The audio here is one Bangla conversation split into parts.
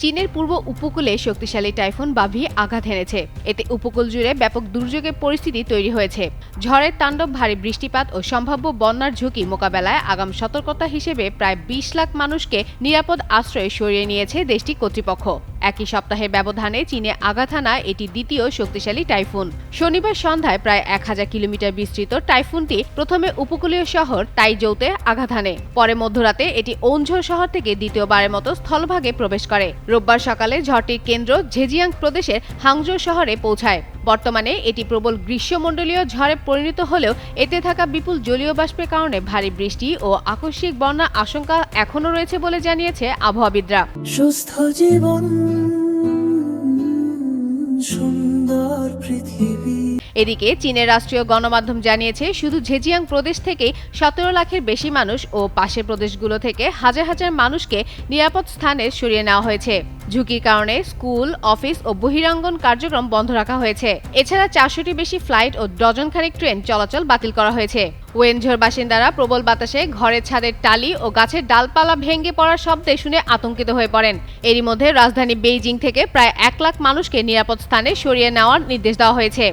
চীনের পূর্ব উপকূলে শক্তিশালী টাইফুন বাভি আঘাত হেনেছে। এতে উপকূল জুড়ে ব্যাপক দুর্যোগের পরিস্থিতি তৈরি হয়েছে। ঝড়ের তাণ্ডব, ভারী বৃষ্টিপাত ও সম্ভাব্য বন্যার ঝুঁকি মোকাবেলায় আগাম সতর্কতা হিসেবে প্রায় ২০ লাখ মানুষকে নিরাপদ আশ্রয়ে সরিয়ে নিয়েছে দেশটির কর্তৃপক্ষ। একই সপ্তাহের ব্যবধানে চীনে আঘাত হানা এটি দ্বিতীয় শক্তিশালী টাইফুন। শনিবার সন্ধ্যায় প্রায় ১,০০০ কিলোমিটার বিস্তৃত টাইফুনটি প্রথমে উপকূলীয় শহর তাইজৌতে আঘাত হানে। পরে মধ্যরাতে এটি ওনঝো শহর থেকে দ্বিতীয়বারের মতো স্থলভাগে প্রবেশ করে। রোববার সকালে ঝড়টির কেন্দ্র ঝেজিয়াং প্রদেশের হাংজো শহরে পৌঁছায়। বর্তমানে এটি প্রবল গ্রীষ্মমণ্ডলীয় ঝড়ে পরিণত হলেও এতে থাকা বিপুল জলীয় বাষ্পের কারণে ভারী বৃষ্টি ও আকস্মিক বন্যার আশঙ্কা এখনও রয়েছে বলে জানিয়েছে আবহাওয়াবিদরা। সুস্থ জীবন, সুন্দর পৃথিবী। এদিকে চীনের রাষ্ট্রীয় গণমাধ্যম জানিয়েছে, শুধু ঝেজিয়াং প্রদেশ থেকেই ১৭ লাখের বেশি মানুষ ও পাশের প্রদেশগুলো থেকে হাজার হাজার মানুষকে নিরাপদ স্থানে সরিয়ে নেওয়া হয়েছে। ঝুঁকির কারণে স্কুল, অফিস ও বহিরাঙ্গন কার্যক্রম বন্ধ রাখা হয়েছে। এছাড়া ৪০০টি বেশি ফ্লাইট ও ডজনখানেক ট্রেন চলাচল বাতিল করা হয়েছে। ওয়েনঝোর বাসিন্দারা প্রবল বাতাসে ঘরের ছাদের টালি ও গাছের ডালপালা ভেঙে পড়ার শব্দে শুনে আতঙ্কিত হয়ে পড়েন। এরই মধ্যে রাজধানী বেইজিং থেকে প্রায় ১ লাখ মানুষকে নিরাপদ স্থানে সরিয়ে নেওয়ার নির্দেশ দেওয়া হয়েছে।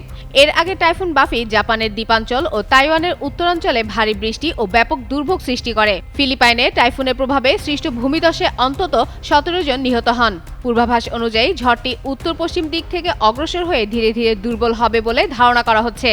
এর আগে টাইফুন বাফি জাপানের দ্বীপাঞ্চল ও তাইওয়ানের উত্তরাঞ্চলে ভারী বৃষ্টি ও ব্যাপক দুর্ভোগ সৃষ্টি করে। ফিলিপাইনে টাইফুনের প্রভাবে সৃষ্ট ভূমিধসে অন্তত ১৭ জন নিহত হন। পূর্বাভাস অনুযায়ী ঝড়টি উত্তর পশ্চিম দিক থেকে অগ্রসর হয়ে ধীরে ধীরে দুর্বল হবে বলে ধারণা করা হচ্ছে।